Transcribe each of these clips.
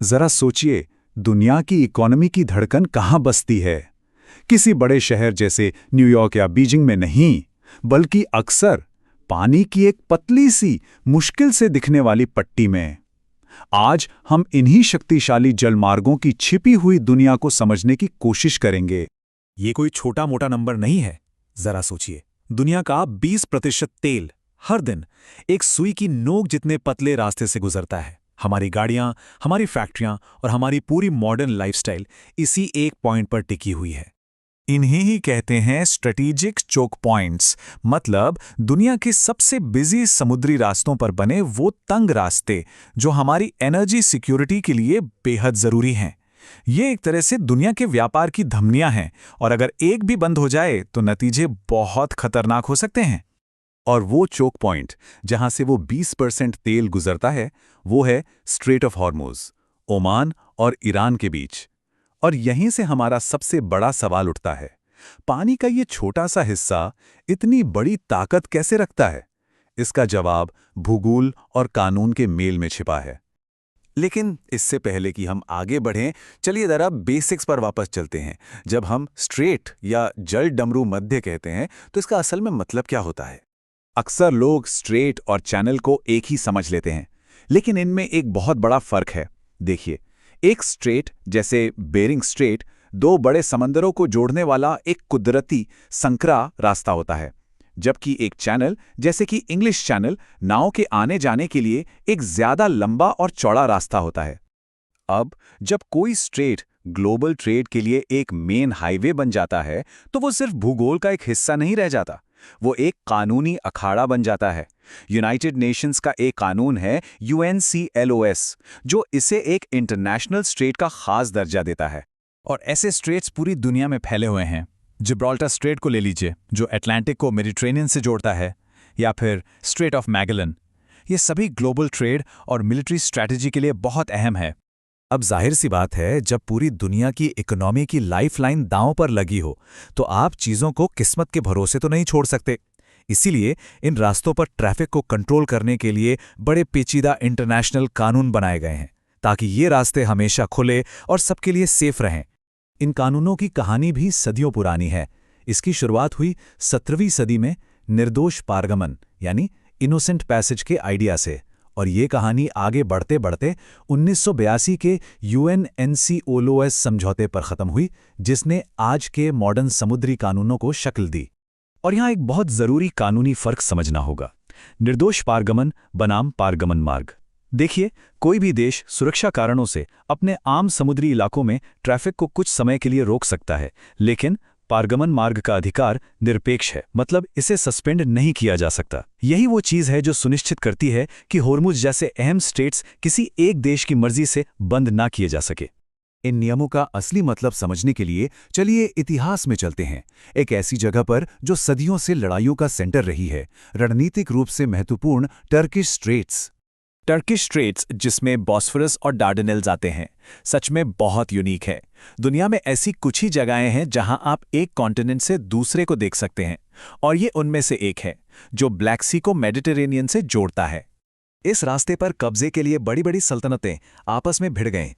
जरा सोचिए, दुनिया की इकोनॉमी की धड़कन कहाँ बसती है? किसी बड़े शहर जैसे न्यूयॉर्क या बीजिंग में नहीं, बल्कि अक्सर पानी की एक पतली सी, मुश्किल से दिखने वाली पट्टी में। आज हम इन्हीं शक्तिशाली जलमार्गों की छिपी हुई दुनिया को समझने की कोशिश करेंगे। ये कोई छोटा मोटा नंबर नहीं है। जरा सोचिए, दुनिया का 20% तेल हर दिन एक सुई की नोक जितने पतले रास्ते से गुजरता है। हमारी गाड़ियां, हमारी फैक्ट्रियां और हमारी पूरी मॉडर्न लाइफस्टाइल इसी एक पॉइंट पर टिकी हुई है। इन्हीं ही कहते हैं स्ट्रेटेजिक चोक पॉइंट्स, मतलब दुनिया के सबसे बिजी समुद्री रास्तों पर बने वो तंग रास्ते जो हमारी एनर्जी सिक्योरिटी के लिए बेहद जरूरी हैं। ये एक तरह से दुनिया के व्यापार की धमनियां हैं, और अगर एक भी बंद हो जाए तो नतीजे बहुत खतरनाक हो सकते हैं। और वो चोक पॉइंट जहां से वो 20% तेल गुजरता है, वो है स्ट्रेट ऑफ हॉर्मुज़, ओमान और ईरान के बीच। और यहीं से हमारा सबसे बड़ा सवाल उठता है, पानी का ये छोटा सा हिस्सा इतनी बड़ी ताकत कैसे रखता है? इसका जवाब भूगोल और कानून के मेल में छिपा है। लेकिन इससे पहले कि हम आगे बढ़ें, चलिए जरा बेसिक्स पर वापस चलते हैं। जब हम स्ट्रेट या जल डमरू मध्य कहते हैं तो इसका असल में मतलब क्या होता है? अक्सर लोग स्ट्रेट और चैनल को एक ही समझ लेते हैं, लेकिन इनमें एक बहुत बड़ा फर्क है। देखिए, एक स्ट्रेट जैसे बेरिंग स्ट्रेट दो बड़े समंदरों को जोड़ने वाला एक कुदरती संकरा रास्ता होता है, जबकि एक चैनल जैसे कि इंग्लिश चैनल नाव के आने जाने के लिए एक ज्यादा लंबा और चौड़ा रास्ता होता है। अब जब कोई स्ट्रेट ग्लोबल ट्रेड के लिए एक मेन हाईवे बन जाता है, तो वो सिर्फ भूगोल का एक हिस्सा नहीं रह जाता, वो एक कानूनी अखाड़ा बन जाता है। यूनाइटेड नेशंस का एक कानून है UNCLOS, जो इसे एक इंटरनेशनल स्ट्रेट का खास दर्जा देता है। और ऐसे स्ट्रेट्स पूरी दुनिया में फैले हुए हैं। जिब्राल्टर स्ट्रेट को ले लीजिए, जो अटलांटिक को मेडिटेरेनियन से जोड़ता है, या फिर स्ट्रेट ऑफ मैगलन। ये सभी ग्लोबल ट्रेड और मिलिट्री स्ट्रैटेजी के लिए बहुत अहम है। अब जाहिर सी बात है, जब पूरी दुनिया की इकोनॉमी की लाइफलाइन दांव पर लगी हो, तो आप चीज़ों को किस्मत के भरोसे तो नहीं छोड़ सकते। इसीलिए इन रास्तों पर ट्रैफिक को कंट्रोल करने के लिए बड़े पेचीदा इंटरनेशनल कानून बनाए गए हैं, ताकि ये रास्ते हमेशा खुले और सबके लिए सेफ रहें। इन कानूनों की कहानी भी सदियों पुरानी है। इसकी शुरुआत हुई 17वीं सदी में निर्दोष पारगमन यानी इनोसेंट पैसेज के आइडिया से, और ये कहानी आगे बढ़ते बढ़ते 1982 के UNCLOS समझौते पर ख़त्म हुई, जिसने आज के मॉडर्न समुद्री कानूनों को शक्ल दी। और यहाँ एक बहुत ज़रूरी कानूनी फ़र्क समझना होगा। निर्दोष पारगमन बनाम पारगमन मार्ग। देखिए, कोई भी देश सुरक्षा कारणों से अपने आम समुद्री इलाकों में ट्रैफिक को कुछ समय के लिए रोक सकता है, लेकिन पारगमन मार्ग का अधिकार निरपेक्ष है, मतलब इसे सस्पेंड नहीं किया जा सकता। यही वो चीज़ है जो सुनिश्चित करती है कि होर्मुज जैसे अहम स्ट्रेट्स किसी एक देश की मर्जी से बंद ना किए जा सके। इन नियमों का असली मतलब समझने के लिए चलिए इतिहास में चलते हैं, एक ऐसी जगह पर जो सदियों से लड़ाइयों का सेंटर रही है, रणनीतिक रूप से महत्वपूर्ण टर्किश स्ट्रेट्स। टर्किश स्ट्रेट्स, जिसमें बॉस्फोरस और डार्डेनेल्स आते हैं, सच में बहुत यूनिक है। दुनिया में ऐसी कुछ ही जगहें हैं जहां आप एक कॉन्टिनेंट से दूसरे को देख सकते हैं, और ये उनमें से एक है, जो ब्लैक सी को मेडिटेरेनियन से जोड़ता है। इस रास्ते पर कब्जे के लिए बड़ी बड़ी सल्तनतें आपस में भिड़ गईं।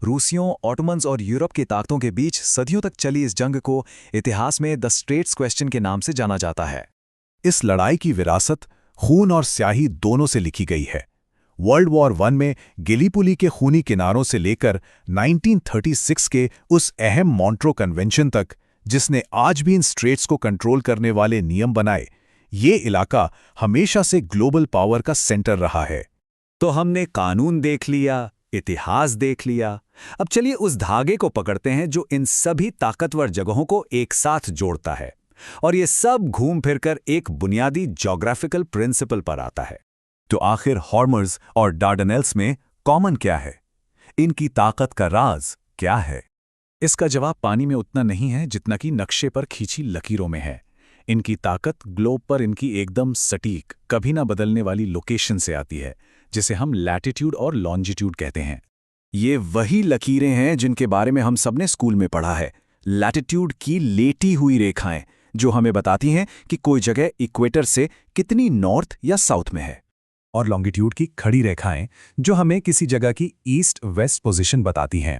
रूसियों, ऑटोमन्स और यूरोप की ताकतों के बीच सदियों तक चली इस जंग को इतिहास में द स्ट्रेट्स क्वेश्चन के नाम से जाना जाता है। इस लड़ाई की विरासत खून और स्याही दोनों से लिखी गई है। वर्ल्ड वॉर 1 में गिलीपुली के खूनी किनारों से लेकर 1936 के उस अहम मॉन्ट्रो कन्वेंशन तक, जिसने आज भी इन स्ट्रेट्स को कंट्रोल करने वाले नियम बनाए, ये इलाका हमेशा से ग्लोबल पावर का सेंटर रहा है। तो हमने कानून देख लिया, इतिहास देख लिया। अब चलिए उस धागे को पकड़ते हैं जो इन सभी ताकतवर जगहों को एक साथ जोड़ता है, और ये सब घूम फिरकर एक बुनियादी ज्योग्राफिकल प्रिंसिपल पर आता है। तो आखिर हॉर्मज़ और डार्डेनेल्स में कॉमन क्या है? इनकी ताकत का राज क्या है? इसका जवाब पानी में उतना नहीं है जितना कि नक्शे पर खींची लकीरों में है। इनकी ताकत ग्लोब पर इनकी एकदम सटीक, कभी ना बदलने वाली लोकेशन से आती है, जिसे हम लैटिट्यूड और लॉन्जिट्यूड कहते हैं। ये वही लकीरें हैं जिनके बारे में हम सबने स्कूल में पढ़ा है। लैटिट्यूड की लेटी हुई रेखाएं, जो हमें बताती हैं कि कोई जगह इक्वेटर से कितनी नॉर्थ या साउथ में है। और लॉन्गिट्यूड की खड़ी रेखाएं जो हमें किसी जगह की ईस्ट वेस्ट पोजीशन बताती हैं।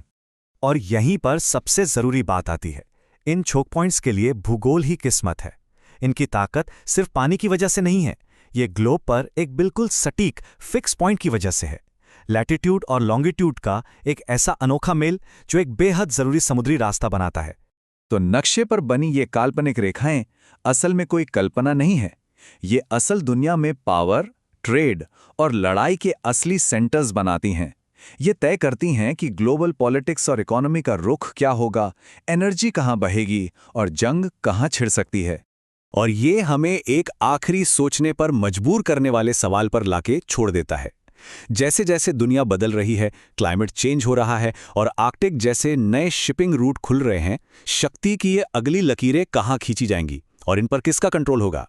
और यहीं पर सबसे जरूरी बात आती है, इन चोक पॉइंट्स के लिए भूगोल ही किस्मत है। इनकी ताकत सिर्फ पानी की वजह से नहीं है, ये ग्लोब पर एक बिल्कुल सटीक फिक्स पॉइंट की वजह से है। लैटिट्यूड और लॉन्गिट्यूड का एक ऐसा अनोखा मेल जो एक बेहद जरूरी समुद्री रास्ता बनाता है। तो नक्शे पर बनी ये काल्पनिक रेखाएं असल में कोई कल्पना नहीं है। ये असल दुनिया में पावर, ट्रेड और लड़ाई के असली सेंटर्स बनाती हैं। ये तय करती हैं कि ग्लोबल पॉलिटिक्स और इकोनॉमी का रुख क्या होगा, एनर्जी कहाँ बहेगी और जंग कहाँ छिड़ सकती है। और ये हमें एक आखिरी सोचने पर मजबूर करने वाले सवाल पर लाके छोड़ देता है। जैसे जैसे दुनिया बदल रही है, क्लाइमेट चेंज हो रहा है और आर्कटिक जैसे नए शिपिंग रूट खुल रहे हैं, शक्ति की ये अगली लकीरें कहाँ खींची जाएंगी और इन पर किसका कंट्रोल होगा?